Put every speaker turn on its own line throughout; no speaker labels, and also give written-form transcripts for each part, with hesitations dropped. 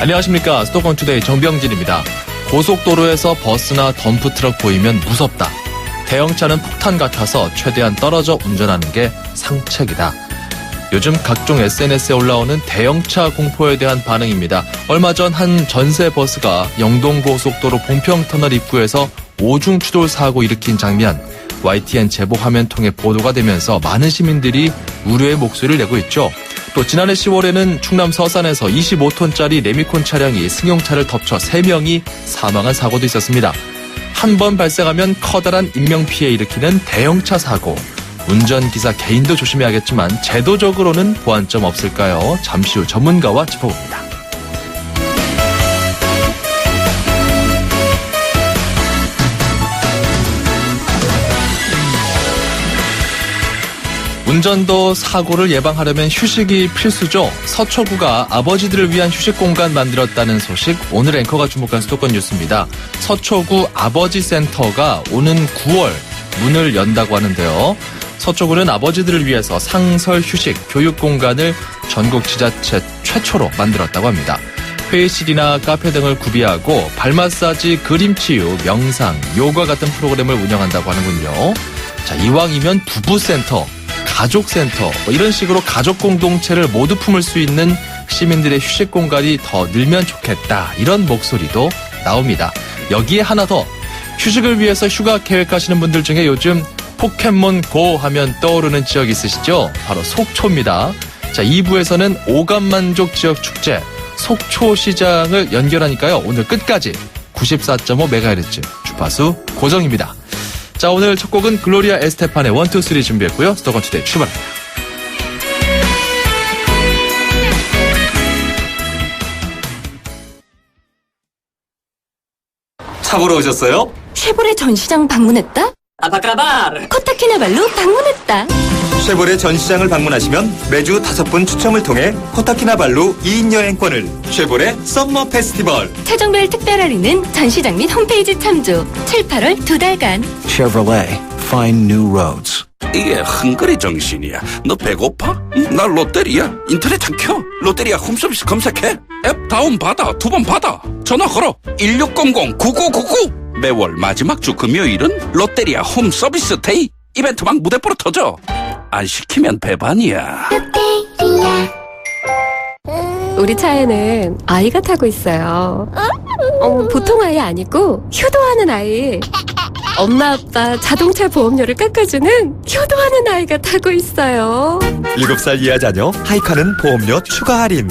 안녕하십니까. 수도권투데이 정병진입니다. 고속도로에서 버스나 덤프트럭 보이면 무섭다. 대형차는 폭탄 같아서 최대한 떨어져 운전하는 게 상책이다. 요즘 각종 SNS에 올라오는 대형차 공포에 대한 반응입니다. 얼마 전 한 전세 버스가 영동고속도로 봉평터널 입구에서 오중 추돌 사고 일으킨 장면, YTN 제보 화면 통해 보도가 되면서 많은 시민들이 우려의 목소리를 내고 있죠. 또 지난해 10월에는 충남 서산에서 25톤짜리 레미콘 차량이 승용차를 덮쳐 3명이 사망한 사고도 있었습니다. 한 번 발생하면 커다란 인명피해 일으키는 대형차 사고. 운전기사 개인도 조심해야겠지만 제도적으로는 보완점 없을까요? 잠시 후 전문가와 짚어봅니다. 운전도 사고를 예방하려면 휴식이 필수죠. 서초구가 아버지들을 위한 휴식 공간 만들었다는 소식, 오늘 앵커가 주목한 수도권 뉴스입니다. 서초구 아버지센터가 오는 9월 문을 연다고 하는데요. 서초구는 아버지들을 위해서 상설 휴식 교육 공간을 전국 지자체 최초로 만들었다고 합니다. 회의실이나 카페 등을 구비하고 발 마사지, 그림 치유, 명상, 요가 같은 프로그램을 운영한다고 하는군요. 자, 이왕이면 부부센터, 가족센터, 이런 식으로 가족 공동체를 모두 품을 수 있는 시민들의 휴식 공간이 더 늘면 좋겠다. 이런 목소리도 나옵니다. 여기에 하나 더, 휴식을 위해서 휴가 계획하시는 분들 중에 요즘 포켓몬고 하면 떠오르는 지역 있으시죠? 바로 속초입니다. 자, 2부에서는 오감만족 지역 축제 속초시장을 연결하니까요. 오늘 끝까지 94.5MHz 주파수 고정입니다. 자, 오늘 첫 곡은 글로리아 에스테판의 1, 2, 3 준비했고요. 수도권 투데이 출발합니다.
차 보러 오셨어요?
쉐보레 전시장 방문했다?
아바카바르!
코타키나발루 방문했다.
쉐보레 전시장을 방문하시면 매주 5분 추첨을 통해 코타키나발루 2인 여행권을. 쉐보레 썸머 페스티벌.
최종별 특별 할인은 전시장 및 홈페이지 참조. 7, 8월 2달간.
Chevrolet, find new roads.
이게 헝그리 정신이야. 너 배고파? 나 롯데리아. 인터넷 안 켜. 롯데리아 홈서비스 검색해. 앱 다운받아. 2번 받아. 전화 걸어. 1600-9999. 매월 마지막 주 금요일은 롯데리아 홈서비스 데이. 이벤트 막 무대뽀로 터져. 안 시키면 배반이야.
우리 차에는 아이가 타고 있어요. 보통 아이 아니고 효도하는 아이. 엄마 아빠 자동차 보험료를 깎아주는 효도하는 아이가 타고 있어요.
7살 이하 자녀 하이카는 보험료 추가 할인.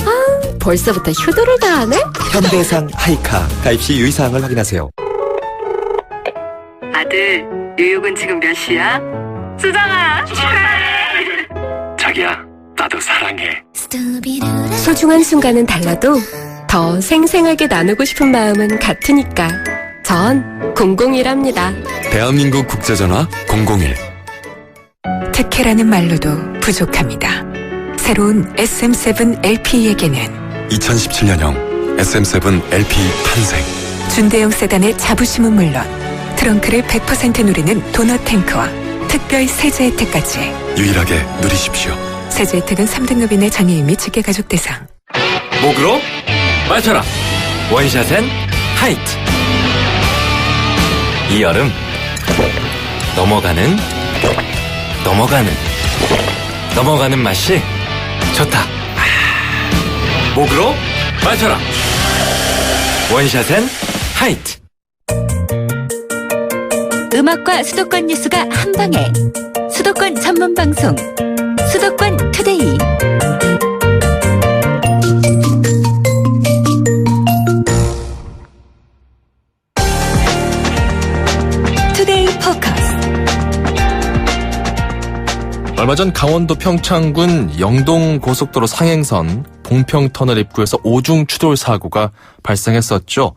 벌써부터 효도를 다 하네?
현대해상 하이카. 가입 시 유의사항을 확인하세요.
아들, 뉴욕은 지금 몇 시야? 수정아, 축하해!
자기야, 나도 사랑해.
소중한 순간은 달라도 더 생생하게 나누고 싶은 마음은 같으니까 전 001합니다.
대한민국 국제전화 001.
특혜라는 말로도 부족합니다. 새로운 SM7 LPE에게는
2017년형 SM7 LP 탄생.
준대용 세단의 자부심은 물론 트렁크를 100% 누리는 도넛 탱크와 특별 세제 혜택까지
유일하게 누리십시오.
세제 혜택은 3등급인의 장애인 및 직계가족 대상.
목으로 맞춰라. 원샷엔 하이트. 이 여름 넘어가는 맛이 좋다. 목으로 맞춰라. 원샷엔 하이트.
음악과 수도권 뉴스가 한방에. 수도권 전문 방송. 수도권 투데이. 투데이 포커스.
얼마 전 강원도 평창군 영동고속도로 상행선 봉평터널 입구에서 오중 추돌 사고가 발생했었죠.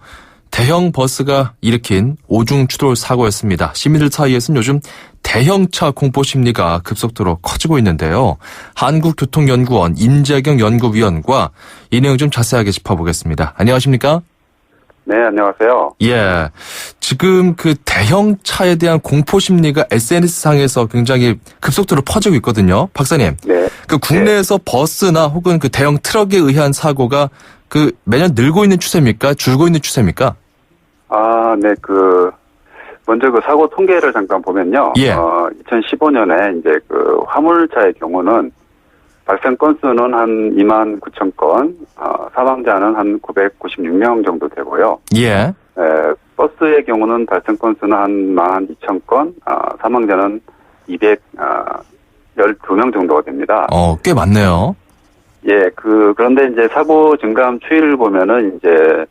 대형 버스가 일으킨 오중 추돌 사고였습니다. 시민들 사이에서는 요즘 대형차 공포 심리가 급속도로 커지고 있는데요. 한국교통연구원 임재경 연구위원과 이 내용 좀 자세하게 짚어보겠습니다. 안녕하십니까?
네, 안녕하세요.
예. 지금 그 대형차에 대한 공포 심리가 SNS상에서 굉장히 급속도로 퍼지고 있거든요. 박사님.
네.
그 국내에서 버스나 혹은 그 대형 트럭에 의한 사고가 그 매년 늘고 있는 추세입니까? 줄고 있는 추세입니까?
네, 먼저 사고 통계를 잠깐 보면요.
예.
2015년에 이제 화물차의 경우는 발생 건수는 한 2만 9천 건, 사망자는 한 996명 정도 되고요.
예.
버스의 경우는 발생 건수는 한 12,000건, 사망자는 212명 정도가 됩니다.
꽤 많네요.
예, 그런데 이제 사고 증가함 추이를 보면은 이제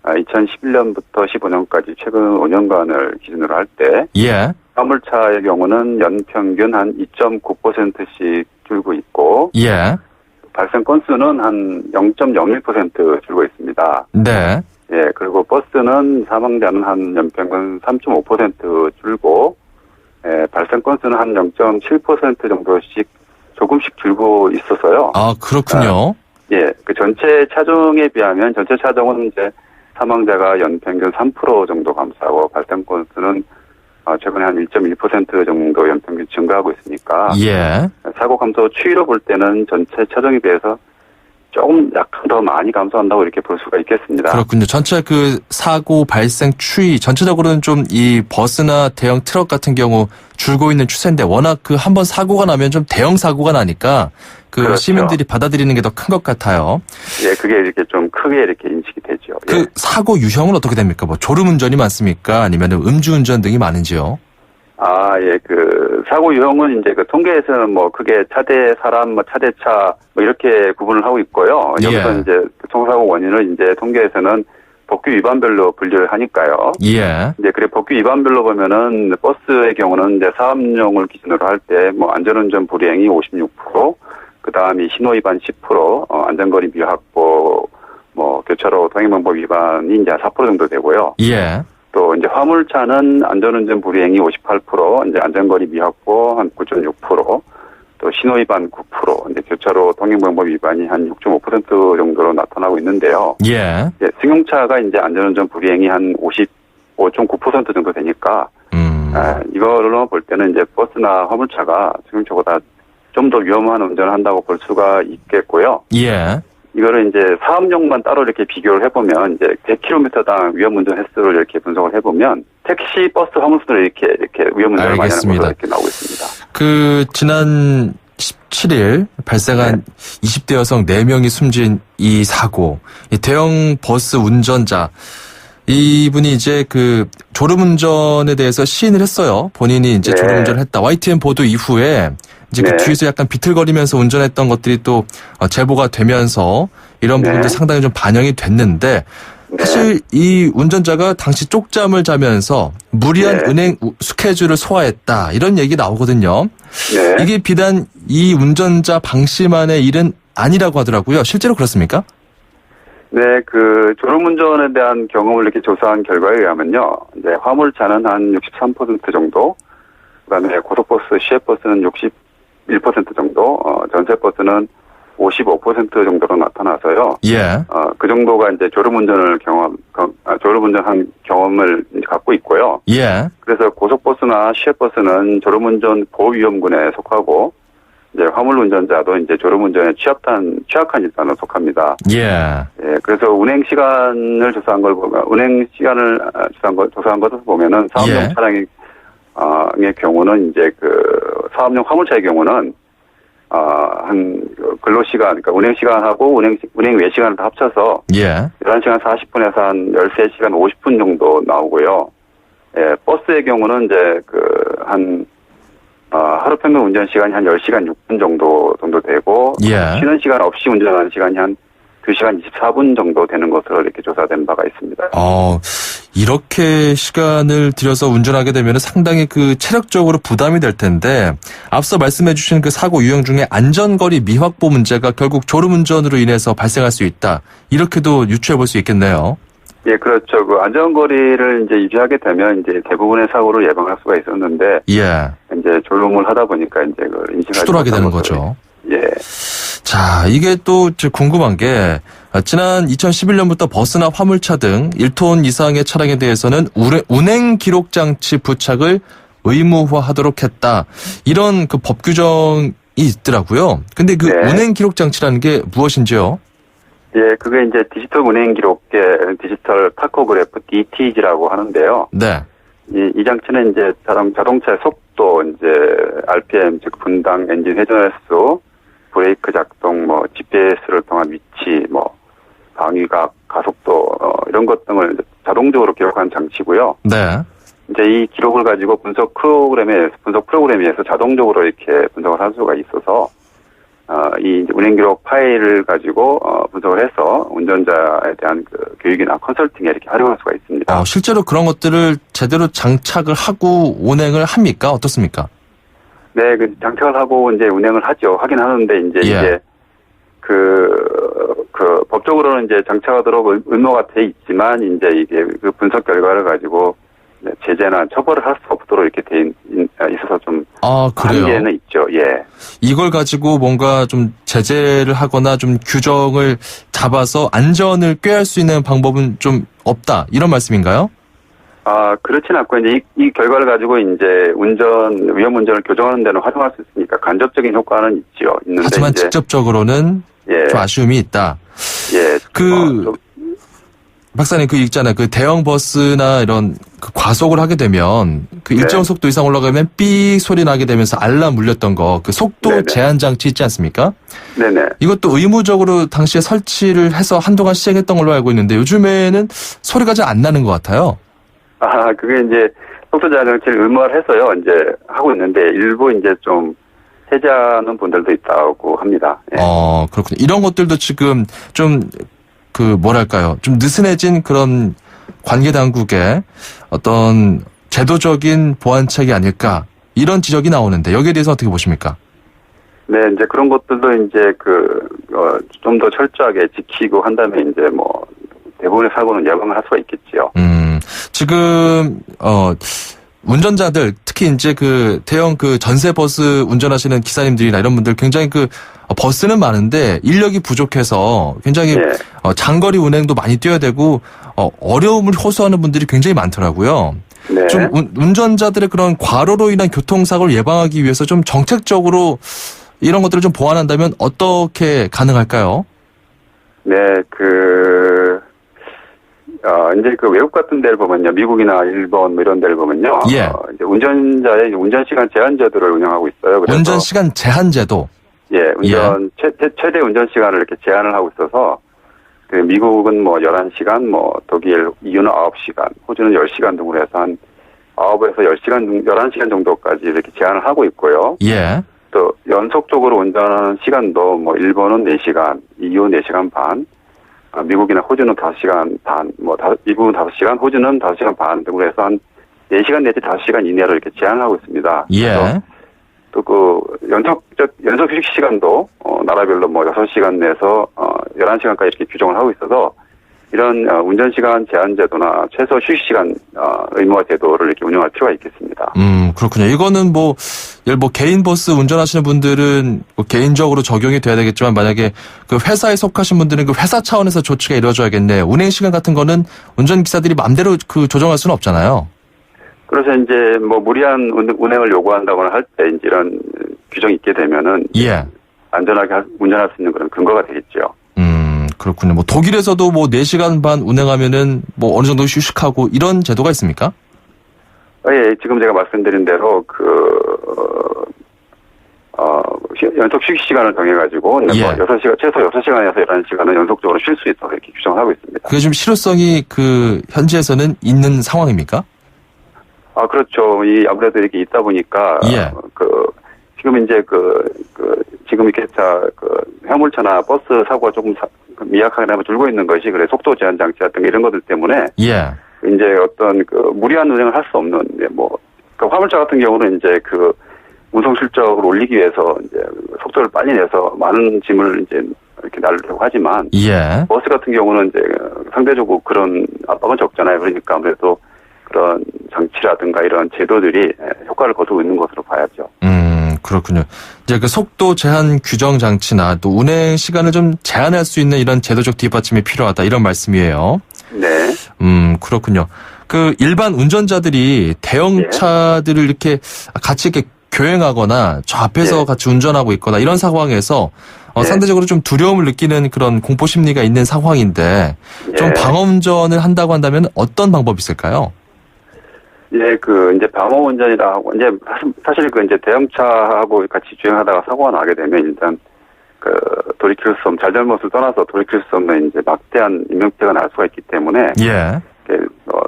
2011년부터 15년까지 최근 5년간을 기준으로 할 때,
예.
화물차의 경우는 연평균 한 2.9%씩 줄고 있고,
예.
발생 건수는 한 0.01% 줄고 있습니다.
네.
예, 그리고 버스는 사망자는 한 연평균 3.5% 줄고, 발생 건수는 한 0.7% 정도씩 조금씩 줄고 있어서요.
그렇군요.
예, 전체 차종에 비하면 전체 차종은 이제 사망자가 연평균 3% 정도 감소하고 발생 건수는 최근에 한 1.1% 정도 연평균 증가하고 있으니까
예.
사고 감소 추이로 볼 때는 전체 차종에 비해서 조금 약간 더 많이 감소한다고 이렇게 볼 수가 있겠습니다.
그렇군요. 전체 사고 발생 추이 전체적으로는 좀 이 버스나 대형 트럭 같은 경우 줄고 있는 추세인데 워낙 한번 사고가 나면 좀 대형 사고가 나니까
그렇죠.
시민들이 받아들이는 게 더 큰 것 같아요.
예, 그게 이렇게 좀 크게 이렇게 인식이 되죠. 예.
사고 유형은 어떻게 됩니까? 졸음운전이 많습니까? 아니면 음주운전 등이 많은지요?
예, 사고 유형은 이제 통계에서는 크게 차대 사람, 차대차 이렇게 구분을 하고 있고요. 여기서 이제 교통사고 원인을 이제 통계에서는 법규 위반별로 분류를 하니까요.
예.
이제 법규 위반별로 보면은 버스의 경우는 이제 사업용을 기준으로 할 때 안전운전 불이행이 56%, 그 다음이 신호위반 10%, 안전거리 미확보, 교차로 통행방법 위반이 이제 4% 정도 되고요.
예.
또 이제 화물차는 안전운전 불이행이 58%, 이제 안전거리 미확보 한 9.6%, 또 신호위반 9%, 이제 교차로 통행방법 위반이 한 6.5% 정도로 나타나고 있는데요.
예.
승용차가 이제 안전운전 불이행이 한 55.9% 정도 되니까, 이걸로 볼 때는 이제 버스나 화물차가 승용차보다 좀 더 위험한 운전을 한다고 볼 수가 있겠고요.
예.
이거를 이제 사업용만 따로 이렇게 비교를 해보면 이제 100km당 위험운전 횟수를 이렇게 분석을 해보면 택시, 버스, 화물선으로 이렇게 위험운전을 많이 하는 것으로 이렇게 나오고 있습니다.
지난 17일 발생한 20대 여성 4명이 숨진 이 사고, 이 대형 버스 운전자, 이분이 이제 졸음운전에 대해서 시인을 했어요. 본인이 이제 졸음운전을 했다. YTN 보도 이후에 이제 뒤에서 약간 비틀거리면서 운전했던 것들이 또 제보가 되면서 이런 부분도 상당히 좀 반영이 됐는데 사실 이 운전자가 당시 쪽잠을 자면서 무리한 은행 스케줄을 소화했다. 이런 얘기 나오거든요. 이게 비단 이 운전자 방씨만의 일은 아니라고 하더라고요. 실제로 그렇습니까?
네, 졸음운전에 대한 경험을 이렇게 조사한 결과에 의하면요. 이제 화물차는 한 63% 정도, 그다음에 고속버스, 시외버스는 61% 정도, 전세버스는 55% 정도로 나타나서요.
예.
그 정도가 이제 졸음운전한 경험을 갖고 있고요.
예.
그래서 고속버스나 시외버스는 졸음운전 고위험군에 속하고, 이제 화물운전자도 이제 졸음운전에 취약한 집단으로 속합니다.
예.
그래서 운행 시간을 조사한 걸 보면, 조사한 것을 보면은 사업용 차량의 경우는 이제 사업용 화물차의 경우는 근로시간, 그러니까 운행시간하고 운행 외 시간을 다 합쳐서 11시간 40분에서 한 13시간 50분 정도 나오고요. 버스의 경우는 이제 하루 평균 운전 시간이 한 10시간 6분 정도 되고, 쉬는 시간 없이 운전하는 시간이 한 2시간 24분 정도 되는 것으로 이렇게 조사된 바가 있습니다.
이렇게 시간을 들여서 운전하게 되면 상당히 체력적으로 부담이 될 텐데, 앞서 말씀해 주신 사고 유형 중에 안전거리 미확보 문제가 결국 졸음운전으로 인해서 발생할 수 있다. 이렇게도 유추해 볼 수 있겠네요.
예, 그렇죠. 안전거리를 이제 유지하게 되면 이제 대부분의 사고를 예방할 수가 있었는데, 이제 졸음을 하다 보니까 이제 인식하지
추돌하게 되는 거죠.
예.
자, 이게 또 궁금한 게, 지난 2011년부터 버스나 화물차 등 1톤 이상의 차량에 대해서는 운행 기록 장치 부착을 의무화하도록 했다. 이런 법 규정이 있더라고요. 근데 운행 기록 장치라는 게 무엇인지요?
예, 그게 이제 디지털 운행 기록계 디지털 타코그래프 DTG라고 하는데요.
네.
이 장치는 이제 자동차의 속도, 이제 RPM 즉 분당, 엔진 회전 횟수, 브레이크 작동, 뭐 GPS를 통한 위치, 뭐 방위각, 가속도 이런 것 등을 자동적으로 기록하는 장치고요.
네.
이제 이 기록을 가지고 분석 프로그램에서 자동적으로 이렇게 분석을 할 수가 있어서 이 운행 기록 파일을 가지고 분석을 해서 운전자에 대한 그 교육이나 컨설팅에 이렇게 활용할 수가 있습니다.
실제로 그런 것들을 제대로 장착을 하고 운행을 합니까? 어떻습니까?
네, 그 장착을 하고 이제 운행을 하죠. 하긴 하는데 이제 법적으로는 이제 장착하도록 의무가 돼 있지만 이제 이게 그 분석 결과를 가지고 제재나 처벌을 할 수 없도록 이렇게 돼 있어서 좀
그래요?
한계는 있죠. 예.
이걸 가지고 뭔가 좀 제재를 하거나 좀 규정을 잡아서 안전을 꾀할 수 있는 방법은 좀 없다 이런 말씀인가요?
그렇진 않고 이제 이 결과를 가지고 이제 위험 운전을 교정하는 데는 활용할 수 있으니까 간접적인 효과는 있죠. 있는데
하지만
이제
직접적으로는 좀 아쉬움이 있다.
예.
박사님 그 있잖아요. 그 대형 버스나 이런 그 과속을 하게 되면 그 일정 속도 이상 올라가면 삐 소리 나게 되면서 알람 울렸던 거 그 속도 제한 장치 있지 않습니까?
네네.
이것도 의무적으로 당시에 설치를 해서 한동안 시행했던 걸로 알고 있는데 요즘에는 소리가 잘 안 나는 것 같아요.
그게 이제 속도 제한 장치를 의무화해서요. 이제 하고 있는데 일부 이제 좀 해제하는 분들도 있다고 합니다. 예.
그렇군요. 이런 것들도 지금 좀 좀 느슨해진 그런 관계 당국의 어떤 제도적인 보완책이 아닐까 이런 지적이 나오는데 여기에 대해서 어떻게 보십니까?
네, 이제 그런 것들도 이제 좀 더 철저하게 지키고 한다면 이제 뭐 대부분의 사고는 예방을 할 수가 있겠지요.
지금 운전자들 특히 이제 그 대형 그 전세 버스 운전하시는 기사님들이나 이런 분들 굉장히 버스는 많은데 인력이 부족해서 굉장히 장거리 운행도 많이 뛰어야 되고 어려움을 호소하는 분들이 굉장히 많더라고요.
네.
좀 운전자들의 그런 과로로 인한 교통사고를 예방하기 위해서 좀 정책적으로 이런 것들을 좀 보완한다면 어떻게 가능할까요?
네, 이제 외국 같은 데를 보면요, 미국이나 일본 뭐 이런 데를 보면요, 이제 운전자의 운전 시간 제한 제도를 운영하고 있어요. 그래서
운전 시간 제한 제도.
최대 운전 시간을 이렇게 제한을 하고 있어서 미국은 뭐 11시간, 뭐 독일, EU는 9시간, 호주는 10시간 등으로 해서 한 9에서 10시간, 11시간 정도까지 이렇게 제한을 하고 있고요. 또 연속적으로 운전하는 시간도 뭐 일본은 4시간, EU 4시간 반, 미국이나 호주는 5시간 반, 미국은 5시간, 호주는 5시간 반 등으로 해서 한 4시간 내지 5시간 이내로 이렇게 제한을 하고 있습니다. 또 연속 휴식 시간도 나라별로 뭐 6시간 내에서 11시간까지 이렇게 규정을 하고 있어서 이런 운전 시간 제한 제도나 최소 휴식 시간 의무화 제도를 이렇게 운영할 필요가 있겠습니다.
그렇군요. 이거는 뭐 개인 버스 운전하시는 분들은 뭐 개인적으로 적용이 돼야 되겠지만 만약에 그 회사에 속하신 분들은 그 회사 차원에서 조치가 이루어져야겠네. 운행 시간 같은 거는 운전 기사들이 마음대로 조정할 수는 없잖아요.
그래서 이제 뭐 무리한 운행을 요구한다거나 할 때 이제 이런 규정이 있게 되면은 안전하게 운전할 수 있는 그런 근거가 되겠죠.
그렇군요. 뭐 독일에서도 뭐 4시간 반 운행하면은 뭐 어느 정도 휴식하고 이런 제도가 있습니까?
예, 지금 제가 말씀드린 대로 연속 휴식 시간을 정해가지고 뭐 6시간 최소 6시간에서 11시간은 연속적으로 쉴 수 있도록 이렇게 규정을 하고 있습니다.
그게 좀 실효성이 현지에서는 있는 상황입니까?
그렇죠. 아무래도 이렇게 있다 보니까 지금 이제 지금 이렇게 화물차나 버스 사고가 조금 미약하게 줄고 있는 것이 그래 속도 제한 장치 같은 이런 것들 때문에 이제 어떤 무리한 운행을 할 수 없는 화물차 같은 경우는 이제 운송 실적을 올리기 위해서 이제 속도를 빨리 내서 많은 짐을 이제 이렇게 나르려고 하지만 버스 같은 경우는 이제 상대적으로 그런 압박은 적잖아요. 그러니까 아무래도 그런 장치라든가 이런 제도들이 효과를 거두고 있는 것으로 봐야죠.
그렇군요. 이제 속도 제한 규정 장치나 또 운행 시간을 좀 제한할 수 있는 이런 제도적 뒷받침이 필요하다 이런 말씀이에요.
네.
그렇군요. 일반 운전자들이 대형 차들을 이렇게 같이 이렇게 교행하거나 저 앞에서 같이 운전하고 있거나 이런 상황에서 상대적으로 좀 두려움을 느끼는 그런 공포 심리가 있는 상황인데 좀 방어 운전을 한다고 한다면 어떤 방법이 있을까요?
예, 이제 방어 운전이라고, 이제, 사실 이제 대형차하고 같이 주행하다가 사고가 나게 되면 일단, 돌이킬 수 없는, 잘잘못을 떠나서 돌이킬 수 없는 이제 막대한 인명피해가 날 수가 있기 때문에.
예.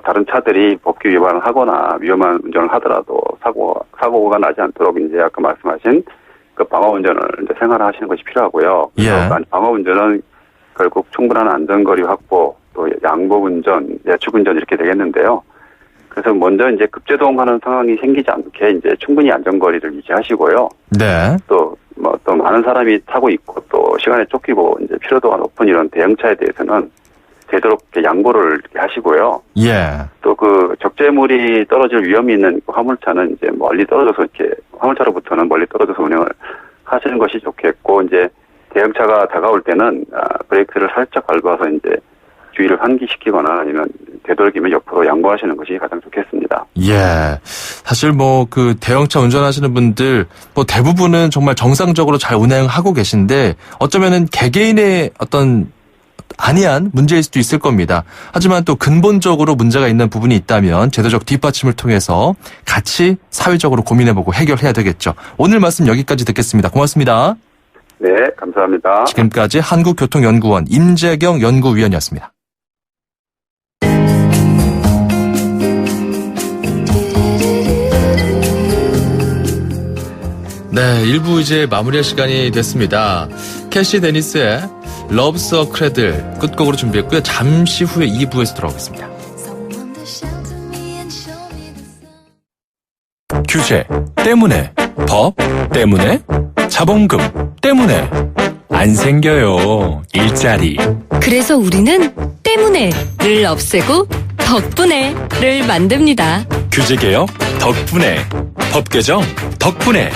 다른 차들이 법규 위반을 하거나 위험한 운전을 하더라도 사고가 나지 않도록 이제 아까 말씀하신 방어 운전을 이제 생활하시는 것이 필요하고요. 그래서 방어 운전은 결국 충분한 안전거리 확보, 또 양보 운전, 예측 운전 이렇게 되겠는데요. 그래서 먼저 이제 급제동하는 상황이 생기지 않게 이제 충분히 안전거리를 유지하시고요.
네.
또 많은 사람이 타고 있고 또 시간에 쫓기고 이제 피로도가 높은 이런 대형차에 대해서는 되도록 양보를 하시고요.
예.
또 적재물이 떨어질 위험이 있는 화물차는 이제 멀리 떨어져서 이렇게 화물차로부터는 멀리 떨어져서 운행을 하시는 것이 좋겠고, 이제 대형차가 다가올 때는 브레이크를 살짝 밟아서 이제 주의를 환기시키거나 아니면 되도록이면 옆으로 양보하시는 것이 가장 좋겠습니다.
예. 사실 대형차 운전하시는 분들 대부분은 정말 정상적으로 잘 운행하고 계신데 어쩌면은 개개인의 어떤 아니한 문제일 수도 있을 겁니다. 하지만 또 근본적으로 문제가 있는 부분이 있다면 제도적 뒷받침을 통해서 같이 사회적으로 고민해보고 해결해야 되겠죠. 오늘 말씀 여기까지 듣겠습니다. 고맙습니다.
네, 감사합니다.
지금까지 한국교통연구원 임재경 연구위원이었습니다. 네, 1부 이제 마무리할 시간이 됐습니다. 캐시 데니스의 러브 서크레들 끝곡으로 준비했고요. 잠시 후에 2부에서 돌아오겠습니다.
규제 때문에, 법 때문에, 자본금 때문에 안 생겨요. 일자리.
그래서 우리는 때문에를 없애고 덕분에를 만듭니다.
규제개혁 덕분에, 법개정 덕분에,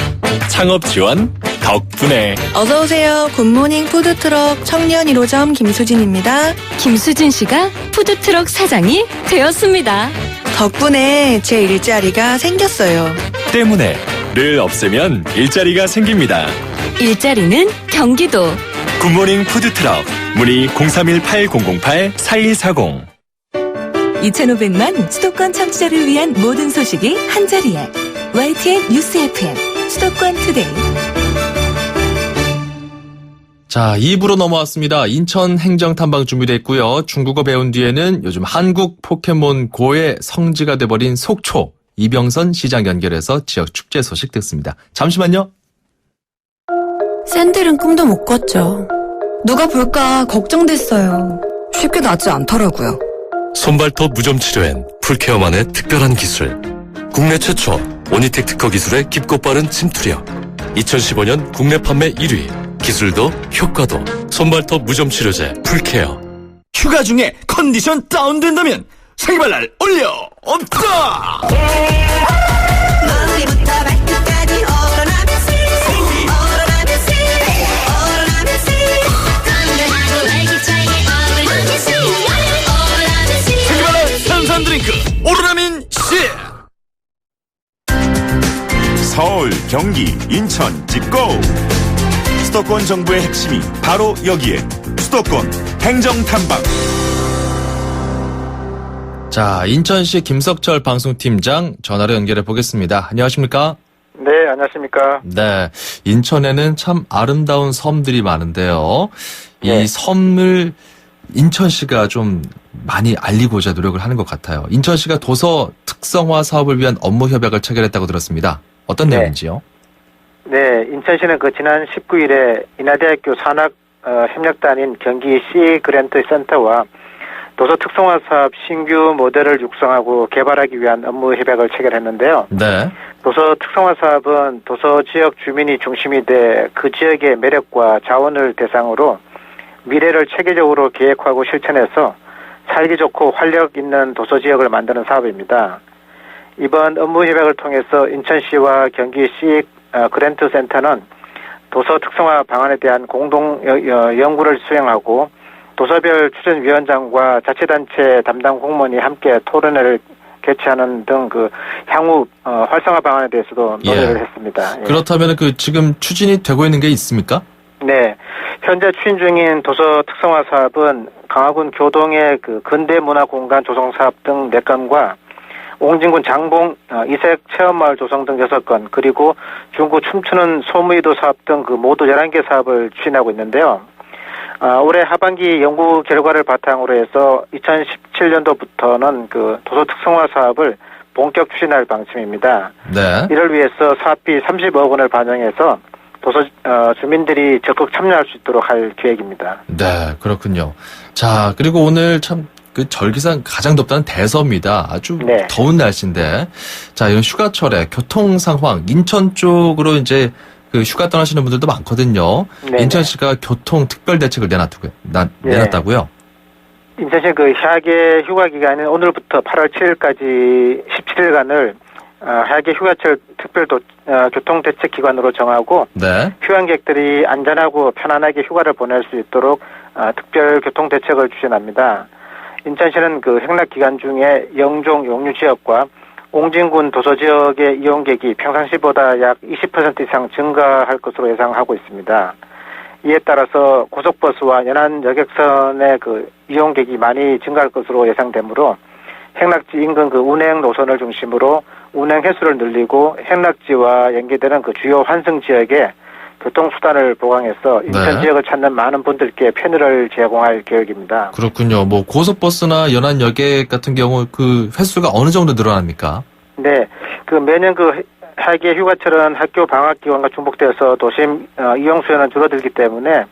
창업지원 덕분에.
어서오세요. 굿모닝 푸드트럭 청년 1호점 김수진입니다.
김수진 씨가 푸드트럭 사장이 되었습니다.
덕분에 제 일자리가 생겼어요.
때문에를 없애면 일자리가 생깁니다.
일자리는 경기도.
굿모닝 푸드트럭 문의 031-8008-4140.
2,500만 수도권 청취자를 위한 모든 소식이 한자리에. YTN 뉴스 FM 수도권 투데이.
자, 2부로 넘어왔습니다. 인천 행정탐방 준비되어 있고요. 중국어 배운 뒤에는 요즘 한국 포켓몬고의 성지가 돼버린 속초 이병선 시장 연결해서 지역 축제 소식 듣습니다. 잠시만요.
샌들은 꿈도 못 꿨죠. 누가 볼까 걱정됐어요. 쉽게 낫지 않더라고요.
손발톱 무좀 치료엔 풀케어만의 특별한 기술. 국내 최초 오니텍 특허 기술의 깊고 빠른 침투력. 2015년 국내 판매 1위. 기술도 효과도 손발톱 무좀 치료제 풀케어.
휴가 중에 컨디션 다운된다면 생발날 올려 없다.
머리부터 발끝까지 얼어나면서 건강하고 활기차게
생발날 탄산 드링크 오로라민 C.
서울, 경기, 인천 찍고 수도권 정부의 핵심이 바로 여기에 수도권 행정탐방.
자, 인천시 김석철 방송팀장 전화로 연결해 보겠습니다. 안녕하십니까?
네, 안녕하십니까?
네, 인천에는 참 아름다운 섬들이 많은데요.
네.
이 섬을 인천시가 좀 많이 알리고자 노력을 하는 것 같아요. 인천시가 도서 특성화 사업을 위한 업무 협약을 체결했다고 들었습니다. 어떤 내용인지요?
네, 인천시는 지난 19일에 인하대학교 산학 협력단인 경기 C 그랜트 센터와 도서 특성화 사업 신규 모델을 육성하고 개발하기 위한 업무 협약을 체결했는데요.
네.
도서 특성화 사업은 도서 지역 주민이 중심이 돼 그 지역의 매력과 자원을 대상으로 미래를 체계적으로 계획하고 실천해서 살기 좋고 활력 있는 도서 지역을 만드는 사업입니다. 이번 업무 협약을 통해서 인천시와 경기시 그랜트 센터는 도서 특성화 방안에 대한 공동 연구를 수행하고 도서별 추천위원장과 자치단체 담당 공무원이 함께 토론회를 개최하는 등 향후 활성화 방안에 대해서도 논의를 했습니다.
그렇다면 지금 추진이 되고 있는 게 있습니까?
네. 현재 추진 중인 도서 특성화 사업은 강화군 교동의 그 근대문화공간 조성 사업 등 4건과 옹진군 장봉 이색 체험마을 조성 등 6건, 그리고 중구 춤추는 소무이도 사업 등 그 모두 11개 사업을 추진하고 있는데요. 올해 하반기 연구 결과를 바탕으로 해서 2017년도부터는 그 도서 특성화 사업을 본격 추진할 방침입니다.
네.
이를 위해서 사업비 30억 원을 반영해서 도서 주민들이 적극 참여할 수 있도록 할 계획입니다.
네, 그렇군요. 자, 그리고 오늘 참 그 절기상 가장 덥다는 대서입니다. 아주
네.
더운 날씨인데, 자, 이런 휴가철에 교통 상황, 인천 쪽으로 이제 그 휴가 떠나시는 분들도 많거든요.
네네.
인천시가 교통 특별 대책을 내놨다고요?
인천시 그 향해 휴가 기간은 오늘부터 8월 7일까지 17일간을 향해 휴가철 특별 교통 대책 기간으로 정하고,
네.
휴양객들이 안전하고 편안하게 휴가를 보낼 수 있도록 특별 교통 대책을 추진합니다. 인천시는 그 행락 기간 중에 영종 용류 지역과 옹진군 도서 지역의 이용객이 평상시보다 약 20% 이상 증가할 것으로 예상하고 있습니다. 이에 따라서 고속버스와 연안 여객선의 그 이용객이 많이 증가할 것으로 예상되므로 행락지 인근 그 운행 노선을 중심으로 운행 횟수를 늘리고 행락지와 연계되는 그 주요 환승 지역에 교통수단을 보강해서 인천
네.
지역을 찾는 많은 분들께 편의를 제공할 계획입니다.
그렇군요. 뭐 고속버스나 연안 여객 같은 경우 그 횟수가 어느 정도 늘어납니까?
네, 그 매년 그 하계 휴가철은 학교 방학 기간과 중복되어서 도심 이용 수요는 줄어들기 때문에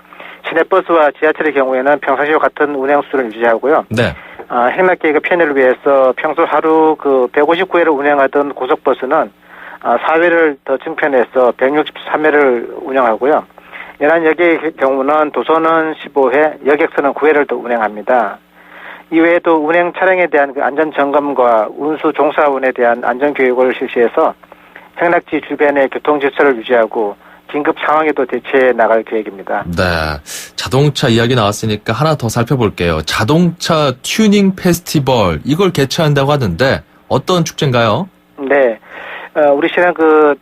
시내버스와 지하철의 경우에는 평상시와 같은 운행 수를 유지하고요.
네.
행락객의 편의를 위해서 평소 하루 그 159회를 운행하던 고속버스는 4회를 더 증편해서 163회를 운영하고요. 연안 여객의 경우는 도서는 15회, 여객선은 9회를 더 운행합니다. 이외에도 운행 차량에 대한 그 안전 점검과 운수 종사원에 대한 안전 교육을 실시해서 행락지 주변의 교통 질서를 유지하고 긴급 상황에도 대처해 나갈 계획입니다.
네. 자동차 이야기 나왔으니까 하나 더 살펴볼게요. 자동차 튜닝 페스티벌, 이걸 개최한다고 하는데 어떤 축제인가요?
네. 우리 시는 그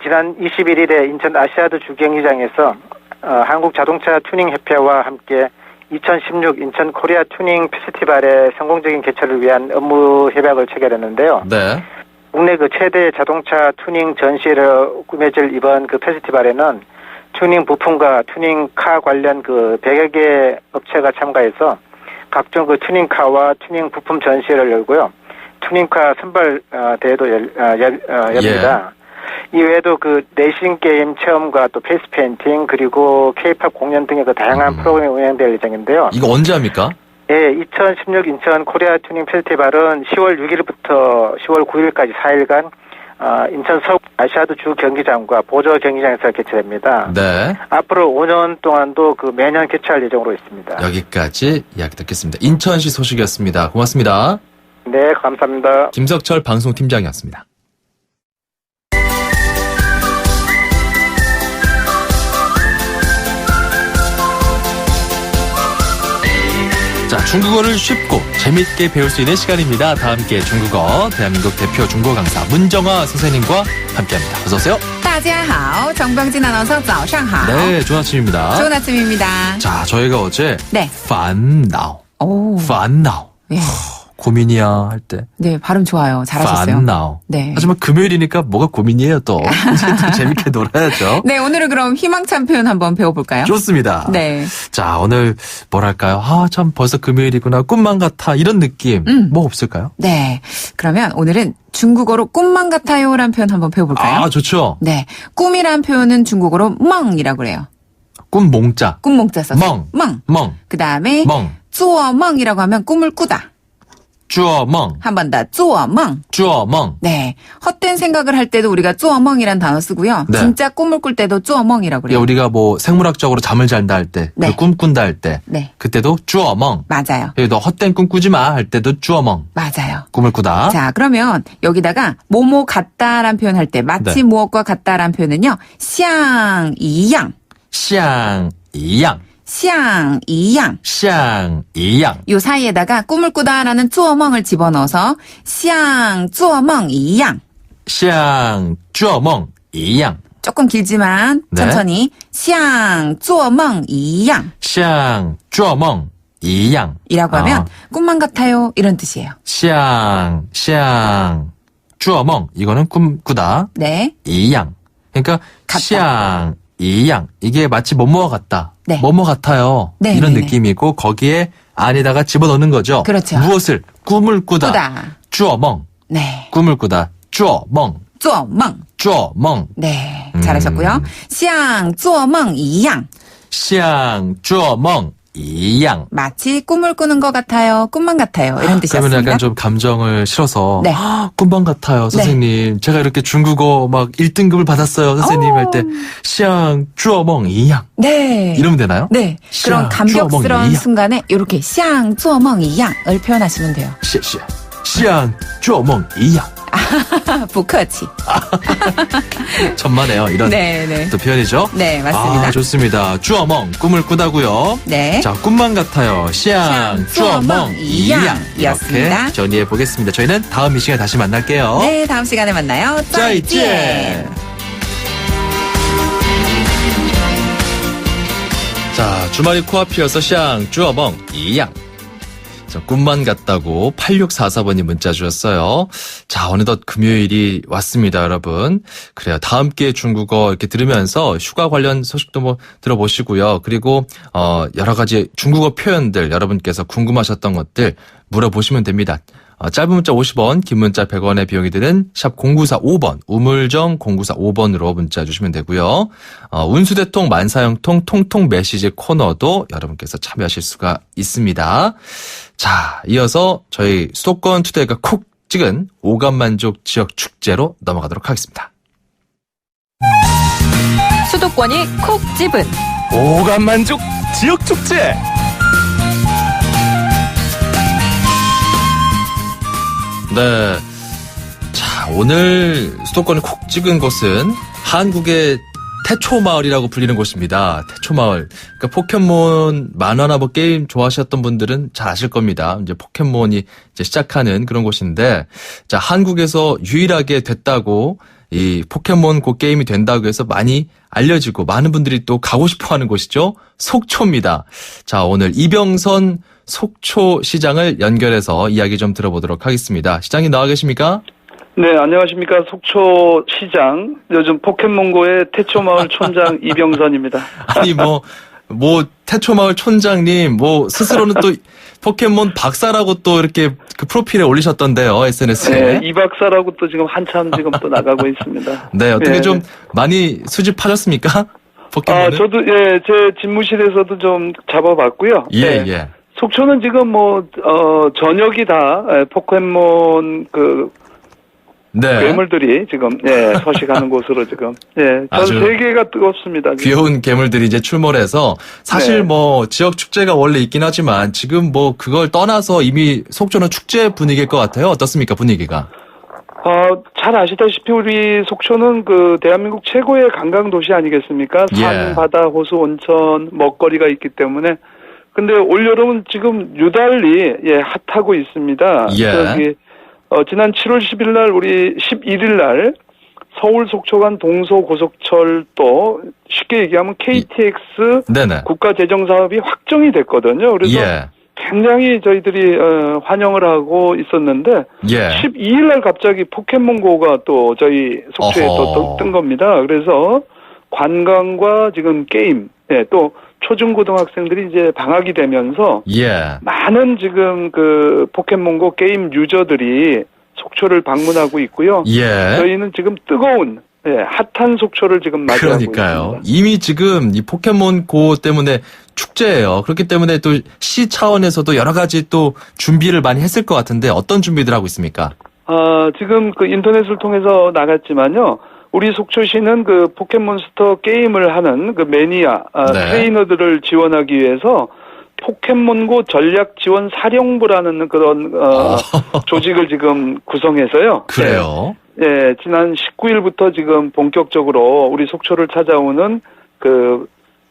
지난 21일에 인천 아시아드 주경기장에서 한국 자동차 튜닝 협회와 함께 2016 인천 코리아 튜닝 페스티벌의 성공적인 개최를 위한 업무 협약을 체결했는데요.
네.
국내 그 최대 자동차 튜닝 전시회로 꾸며질 이번 그 페스티벌에는 튜닝 부품과 튜닝카 관련 그 100여 개 업체가 참가해서 각종 그 튜닝카와 튜닝 부품 전시회를 열고요. 튜닝카 선발 대회도 엽니다. 이외에도 그 레이싱 게임 체험과 또 페이스 페인팅 그리고 K-팝 공연 등의 그 다양한 프로그램이 운영될 예정인데요.
이거 언제 합니까?
예, 2016 인천 코리아 튜닝 페스티벌은 10월 6일부터 10월 9일까지 4일간 인천 서울 아시아드 주 경기장과 보조 경기장에서 개최됩니다.
네.
앞으로 5년 동안도 그 매년 개최할 예정으로 있습니다.
여기까지 이야기 듣겠습니다. 인천시 소식이었습니다. 고맙습니다.
네, 감사합니다.
김석철 방송팀장이었습니다. 자, 중국어를 쉽고 재밌게 배울 수 있는 시간입니다. 다 함께 중국어, 대한민국 대표 중국어 강사 문정아 선생님과 함께합니다. 어서 오세요.
大家好, 정병진 아나운서 早上好.
네, 좋은 아침입니다.
좋은 아침입니다.
자, 저희가 어제
네.
烦恼, 烦恼.
예.
고민이야 할 때.
네, 발음 좋아요. 잘하셨어요.
烦恼.
네.
하지만 금요일이니까 뭐가 고민이에요 또. 또 재밌게 놀아야죠.
네, 오늘은 그럼 희망찬 표현 한번 배워볼까요?
좋습니다.
네.
자, 오늘 뭐랄까요? 참 벌써 금요일이구나. 꿈만 같아. 이런 느낌. 뭐 없을까요?
네. 그러면 오늘은 중국어로 꿈만 같아요라는 표현 한번 배워볼까요?
아, 좋죠.
네. 꿈이란 표현은 중국어로 멍이라고 그래요.
꿈 몽자.
꿈 몽자 써서.
멍.
그 다음에
멍.
做梦이라고 하면 꿈을 꾸다.
做梦.
한 번 더. 做梦.
做梦.
네. 헛된 생각을 할 때도 우리가 做梦이란 단어 쓰고요.
네.
진짜 꿈을 꿀 때도 做梦이라고 그래요.
우리가 뭐 생물학적으로 잠을 잘다 할 때,
네.
꿈 꾼다 할 때,
네.
그때도 做梦.
맞아요.
너 헛된 꿈 꾸지 마 할 때도 做梦.
맞아요.
꿈을 꾸다.
자, 그러면 여기다가 뭐뭐 같다란 표현 할 때 마치
네.
무엇과 같다란 표현은요. 像一样.
像一样.
像一样.
像一样.
요 사이에다가 꿈을 꾸다라는 做梦을 집어넣어서 像做梦一样.
像做梦一样.
조금 길지만
네.
천천히 像做梦一样
샹, 做梦一样
이라고 하면 꿈만 같아요 이런 뜻이에요.
像 做梦 이거는 꿈꾸다.
네.
一样 그러니까 像一样 이게 마치 뭐뭐와 같다.
네.
뭐뭐 같아요.
네,
이런
네, 네.
느낌이고 거기에 안에다가 집어넣는 거죠.
그렇죠.
무엇을 꿈을 꾸다.
꾸다.
做梦
네.
꿈을 꾸다. 做梦
做梦
做梦
네. 잘하셨고요. 像做梦一样
像做梦一样
마치 꿈을 꾸는 것 같아요. 꿈만 같아요. 이런
그러면
뜻이었습니다.
약간 좀 감정을 실어서
네.
꿈만 같아요 선생님. 제가 이렇게 중국어 막 1등급을 받았어요 선생님 할 때 像做梦一样
네.
이러면 되나요?
네. 그런
像做梦一
감격스러운
样
순간에 이렇게 像做梦一样을 표현하시면 돼요.
谢谢像做梦一样
부커치.
천만에요 이런
네.
또 표현이죠.
네, 맞습니다.
좋습니다. 做梦 꿈을 꾸다고요.
네.
자, 꿈만 같아요. 像做梦一样
이었습니다.
이렇게 정리해 보겠습니다. 저희는 다음 이 시간에 다시 만날게요.
네, 다음 시간에 만나요. 再见.
자, 주말이 코앞이어서 像做梦一样 꿈만 같다고 8644번이 문자 주셨어요. 자, 어느덧 금요일이 왔습니다, 여러분. 그래요. 다 함께 중국어 이렇게 들으면서 휴가 관련 소식도 뭐 들어보시고요. 그리고 여러 가지 중국어 표현들 여러분께서 궁금하셨던 것들 물어보시면 됩니다. 짧은 문자 50원, 긴 문자 100원의 비용이 드는 샵 0945번, 우물정 0945번으로 문자 주시면 되고요. 운수대통, 만사형통, 통통 메시지 코너도 여러분께서 참여하실 수가 있습니다. 자, 이어서 저희 수도권 투데이가 콕 찍은 오감만족 지역 축제로 넘어가도록 하겠습니다.
수도권이 콕 집은
오감만족 지역 축제.
네. 자, 오늘 수도권을 콕 찍은 곳은 한국의 태초마을이라고 불리는 곳입니다. 태초마을. 그러니까 포켓몬 만화나 뭐 게임 좋아하셨던 분들은 잘 아실 겁니다. 이제 포켓몬이 이제 시작하는 그런 곳인데, 자, 한국에서 유일하게 됐다고 이 포켓몬 고 게임이 된다고 해서 많이 알려지고 많은 분들이 또 가고 싶어 하는 곳이죠. 속초입니다. 자, 오늘 이병선 속초시장을 연결해서 이야기 좀 들어보도록 하겠습니다. 시장님 나와 계십니까?
네, 안녕하십니까. 속초시장, 요즘 포켓몬고의 태초마을 촌장 이병선입니다.
아니, 태초마을 촌장님, 스스로는 또 포켓몬 박사라고 또 이렇게 그 프로필에 올리셨던데요, SNS에.
네, 이 박사라고 또 지금 한참 지금 또 나가고 있습니다.
네, 어떻게 좀 많이 수집하셨습니까? 포켓몬을?
저도, 제 집무실에서도 좀 잡아봤고요.
예.
속초는 지금 전역이 다 포켓몬 괴물들이 지금 서식하는 곳으로 지금 전 세계가 뜨겁습니다. 지금.
귀여운 괴물들이 이제 출몰해서 사실 지역 축제가 원래 있긴 하지만 지금 그걸 떠나서 이미 속초는 축제 분위기일 것 같아요. 어떻습니까, 분위기가?
잘 아시다시피 우리 속초는 대한민국 최고의 관광 도시 아니겠습니까? 산, 바다, 호수, 온천, 먹거리가 있기 때문에. 근데 올여름은 지금 유달리 핫하고 있습니다. 지난 7월 10일 날 우리 11일 날 서울 속초 간 동서 고속철도 쉽게 얘기하면 KTX 국가 재정 사업이 확정이 됐거든요. 그래서 굉장히 저희들이 환영을 하고 있었는데 12일 날 갑자기 포켓몬고가 또 저희 속초에 또 뜬 겁니다. 그래서 관광과 지금 게임 또 초중고등학생들이 이제 방학이 되면서 많은 지금 포켓몬고 게임 유저들이 속초를 방문하고 있고요. 저희는 지금 뜨거운 핫한 속초를 지금 맞이하고 있습니다.
이미 지금 이 포켓몬고 때문에 축제예요. 그렇기 때문에 또 시 차원에서도 여러 가지 또 준비를 많이 했을 것 같은데 어떤 준비들 하고 있습니까?
지금 인터넷을 통해서 나갔지만요. 우리 속초시는 포켓몬스터 게임을 하는 매니아, 트레이너들을 지원하기 위해서 포켓몬고 전략 지원 사령부라는 그런, 조직을 지금 구성해서요.
그래요?
지난 19일부터 지금 본격적으로 우리 속초를 찾아오는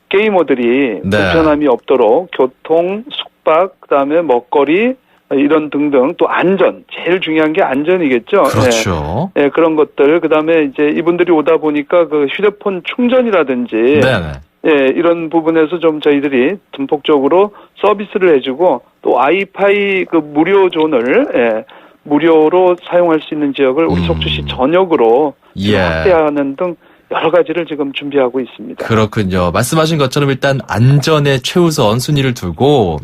게이머들이 불편함이 없도록 교통, 숙박, 그 다음에 먹거리, 이런 등등 또 안전 제일 중요한 게 안전이겠죠.
그렇죠.
예, 그런 것들 그다음에 이제 이분들이 오다 보니까 그 휴대폰 충전이라든지
네네.
예, 이런 부분에서 좀 저희들이 전폭적으로 서비스를 해주고 또 와이파이 그 무료 존을 무료로 사용할 수 있는 지역을 우리 속초시 전역으로 확대하는 등 여러 가지를 지금 준비하고 있습니다.
그렇군요. 말씀하신 것처럼 일단 안전에 최우선 순위를 두고,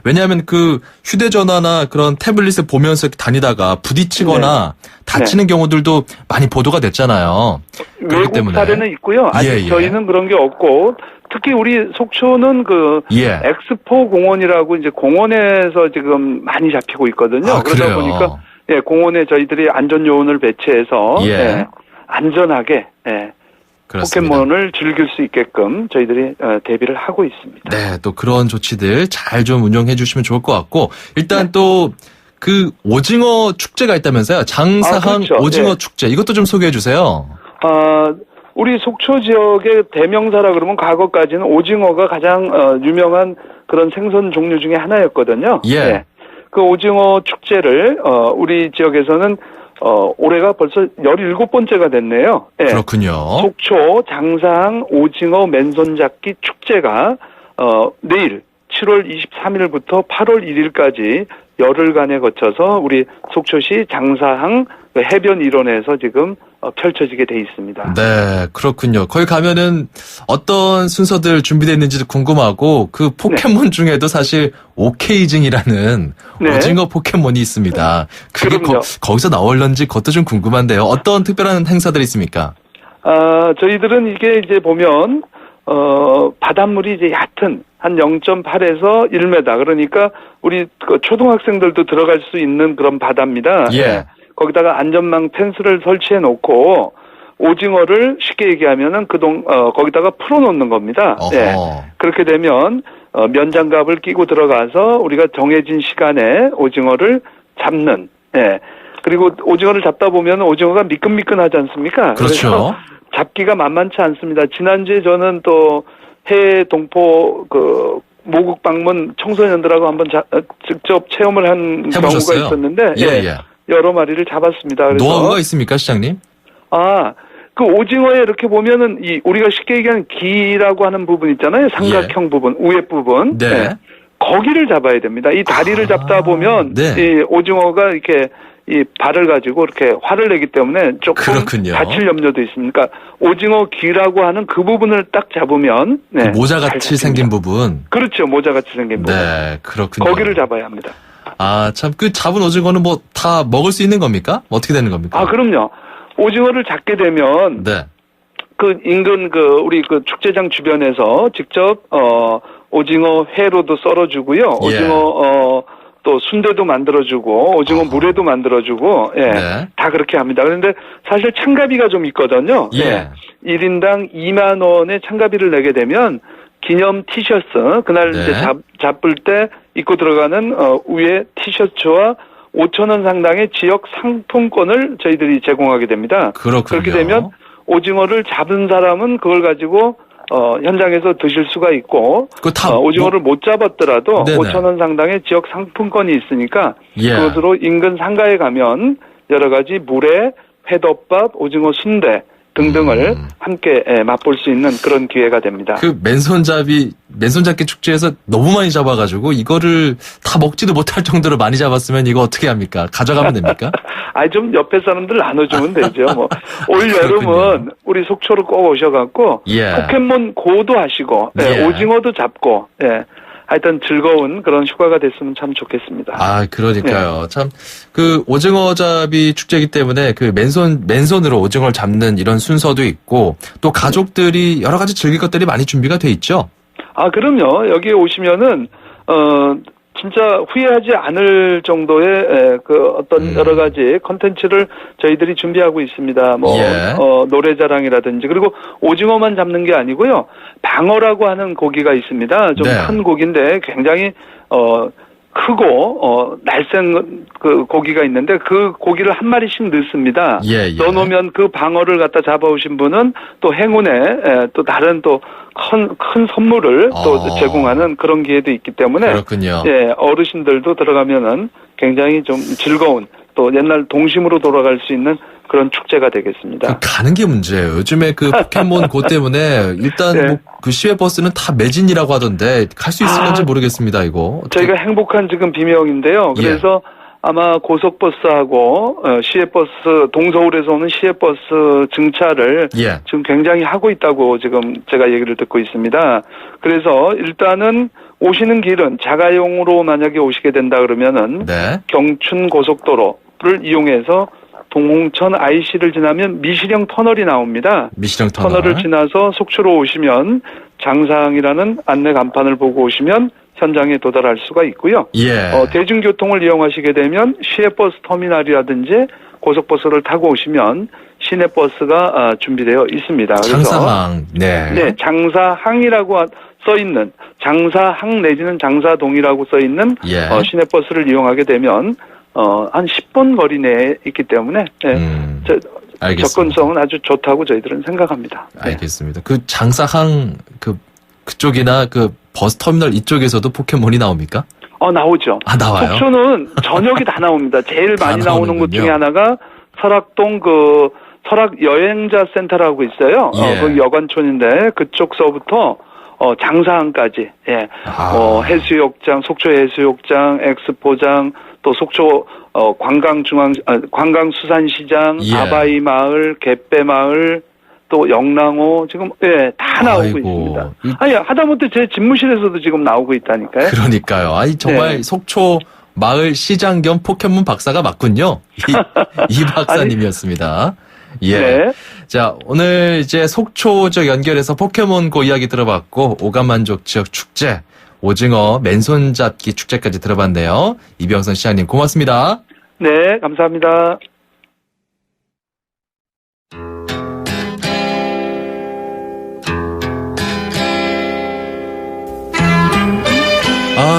왜냐하면 그 휴대전화나 그런 태블릿을 보면서 다니다가 부딪히거나 다치는 경우들도 많이 보도가 됐잖아요.
외국 때문에. 사례는 있고요. 아직 저희는 그런 게 없고, 특히 우리 속초는 그 엑스포 공원이라고 이제 공원에서 지금 많이 잡히고 있거든요. 그러다 보니까 공원에 저희들이 안전 요원을 배치해서 안전하게
그렇습니다.
포켓몬을 즐길 수 있게끔 저희들이 대비를 하고 있습니다.
네, 또 그런 조치들 잘 좀 운영해 주시면 좋을 것 같고 일단 또 그 오징어 축제가 있다면서요? 장사항
그렇죠.
오징어 축제 이것도 좀 소개해 주세요.
우리 속초 지역의 대명사라 그러면 과거까지는 오징어가 가장 유명한 그런 생선 종류 중에 하나였거든요. 그 오징어 축제를 우리 지역에서는 올해가 벌써 17번째가 됐네요.
그렇군요.
속초 장사항 오징어 맨손잡기 축제가 내일 7월 23일부터 8월 1일까지 열흘간에 거쳐서 우리 속초시 장사항 해변 일원에서 지금 펼쳐지게 돼 있습니다.
네, 그렇군요. 거기 가면은 어떤 순서들 준비되어 있는지 궁금하고 그 포켓몬 중에도 사실 오케이징이라는 오징어 포켓몬이 있습니다. 그게 거기서 나올런지 그것도 좀 궁금한데요. 어떤 특별한 행사들이 있습니까?
저희들은 이게 이제 보면 바닷물이 이제 얕은 한 0.8에서 1m 그러니까 우리 그 초등학생들도 들어갈 수 있는 그런 바다입니다. 거기다가 안전망 펜스를 설치해 놓고 오징어를 쉽게 얘기하면은 거기다가 풀어 놓는 겁니다. 그렇게 되면 면장갑을 끼고 들어가서 우리가 정해진 시간에 오징어를 잡는. 그리고 오징어를 잡다 보면 오징어가 미끈미끈하지 않습니까?
그렇죠.
그래서 잡기가 만만치 않습니다. 지난주에 저는 또 해외 동포 그 모국 방문 청소년들하고 한번 직접 체험을 한 경우가 있었는데 여러 마리를 잡았습니다. 그래서
노하우가 있습니까, 시장님?
그 오징어에 이렇게 보면은 우리가 쉽게 얘기하는 기라고 하는 부분 있잖아요. 삼각형 부분, 위에 부분. 거기를 잡아야 됩니다. 이 다리를 잡다 보면 이 오징어가 이렇게 이 발을 가지고 이렇게 화를 내기 때문에 조금 다칠 염려도 있습니다. 오징어 귀라고 하는 그 부분을 딱 잡으면
그 모자같이 생긴 부분.
그렇죠. 모자같이 생긴 부분.
네, 그렇군요.
거기를 잡아야 합니다.
참 그 잡은 오징어는 뭐 다 먹을 수 있는 겁니까? 어떻게 되는 겁니까?
그럼요. 오징어를 잡게 되면 그 인근 우리 그 축제장 주변에서 직접 오징어 회로도 썰어주고요. 오징어 또 순대도 만들어주고 오징어 물회도 만들어주고 다 그렇게 합니다. 그런데 사실 참가비가 좀 있거든요. 1인당 2만 원의 참가비를 내게 되면 기념 티셔츠 그날 이제 잡을 때 입고 들어가는 위에 티셔츠와 5,000원 상당의 지역 상품권을 저희들이 제공하게 됩니다. 그렇게 되면 오징어를 잡은 사람은 그걸 가지고 현장에서 드실 수가 있고 오징어를 못 잡았더라도 5,000원 상당의 지역 상품권이 있으니까 그것으로 인근 상가에 가면 여러 가지 물회, 회덮밥, 오징어 순대 등등을 함께 맛볼 수 있는 그런 기회가 됩니다.
그 맨손잡기 축제에서 너무 많이 잡아가지고 이거를 다 먹지도 못할 정도로 많이 잡았으면 이거 어떻게 합니까? 가져가면 됩니까?
좀 옆에 사람들 나눠주면 되죠. 뭐 올 여름은 우리 속초로 꼭 오셔갖고 포켓몬 고도 하시고 오징어도 잡고 하여튼 즐거운 그런 휴가가 됐으면 참 좋겠습니다.
그러니까요. 참 그 오징어잡이 축제이기 때문에 그 맨손으로 오징어를 잡는 이런 순서도 있고 또 가족들이 여러 가지 즐길 것들이 많이 준비가 돼 있죠.
그럼요. 여기에 오시면은 진짜 후회하지 않을 정도의 그 어떤 여러 가지 컨텐츠를 저희들이 준비하고 있습니다. 노래자랑이라든지 그리고 오징어만 잡는 게 아니고요. 방어라고 하는 고기가 있습니다. 좀 큰 고기인데 굉장히 크고 날쌘 그 고기가 있는데 그 고기를 한 마리씩 넣습니다.
예.
넣어놓으면 그 방어를 갖다 잡아오신 분은 또 행운에 또 다른 또 큰 선물을 또 제공하는 그런 기회도 있기 때문에
그렇군요.
예, 어르신들도 들어가면은 굉장히 좀 즐거운 또 옛날 동심으로 돌아갈 수 있는 그런 축제가 되겠습니다.
가는 게 문제예요. 요즘에 그 포켓몬 고 때문에 일단
네.
뭐 그 시외 버스는 다 매진이라고 하던데 갈 수 있을지 모르겠습니다. 이거
저희가 행복한 지금 비명인데요. 그래서 아마 고속버스하고 시외버스 동서울에서 오는 시외버스 증차를 지금 굉장히 하고 있다고 지금 제가 얘기를 듣고 있습니다. 그래서 일단은 오시는 길은 자가용으로 만약에 오시게 된다 그러면은 경춘 고속도로를 이용해서 동홍천 IC를 지나면 미시령 터널이 나옵니다.
미시령 터널.
터널을 지나서 속초로 오시면 장사항이라는 안내 간판을 보고 오시면 현장에 도달할 수가 있고요. 대중교통을 이용하시게 되면 시외버스 터미널이라든지 고속버스를 타고 오시면 시내버스가 준비되어 있습니다.
장사항.
네, 장사항이라고 써 있는 장사항 내지는 장사동이라고 써 있는 시내버스를 이용하게 되면 한 10분 거리 내에 있기 때문에 접근성은 아주 좋다고 저희들은 생각합니다.
알겠습니다. 그 장사항 그쪽이나 그 버스터미널 이쪽에서도 포켓몬이 나옵니까?
나오죠.
나와요?
속초는 저녁이 다 나옵니다. 제일 많이 나오는 곳 중에 하나가 설악동 설악 여행자 센터라고 있어요. 그 여관촌인데 그쪽서부터 장사항까지 해수욕장, 속초 해수욕장, 엑스포장, 또 속초 관광수산시장, 아바이 마을, 갯배 마을, 또 영랑호 지금 다 나오고 있습니다. 아니 하다못해 제 집무실에서도 지금 나오고 있다니까요.
그러니까요. 정말 속초 마을 시장 겸 포켓몬 박사가 맞군요. 이 박사님이었습니다. 자, 오늘 이제 속초 쪽 연결해서 포켓몬고 이야기 들어봤고 오감만족 지역 축제, 오징어 맨손잡기 축제까지 들어봤네요. 이병선 시장님 고맙습니다.
네, 감사합니다.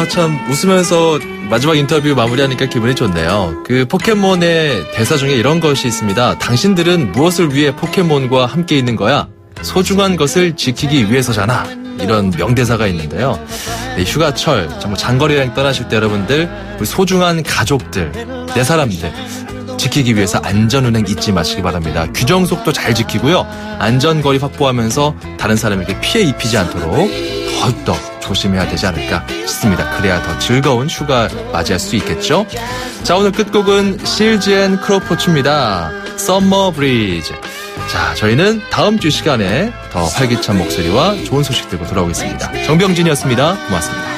참 웃으면서 마지막 인터뷰 마무리하니까 기분이 좋네요. 그 포켓몬의 대사 중에 이런 것이 있습니다. 당신들은 무엇을 위해 포켓몬과 함께 있는 거야? 소중한 것을 지키기 위해서잖아. 이런 명대사가 있는데요. 휴가철 정말 장거리 여행 떠나실 때 여러분들 우리 소중한 가족들, 내 사람들 지키기 위해서 안전운행 잊지 마시기 바랍니다. 규정속도 잘 지키고요. 안전거리 확보하면서 다른 사람에게 피해 입히지 않도록 더욱더 조심해야 되지 않을까 싶습니다. 그래야 더 즐거운 휴가 맞이할 수 있겠죠. 자, 오늘 끝곡은 실즈 앤 크로포츠입니다. 썸머 브리즈. 자, 저희는 다음 주 시간에 더 활기찬 목소리와 좋은 소식 들고 돌아오겠습니다. 정병진이었습니다. 고맙습니다.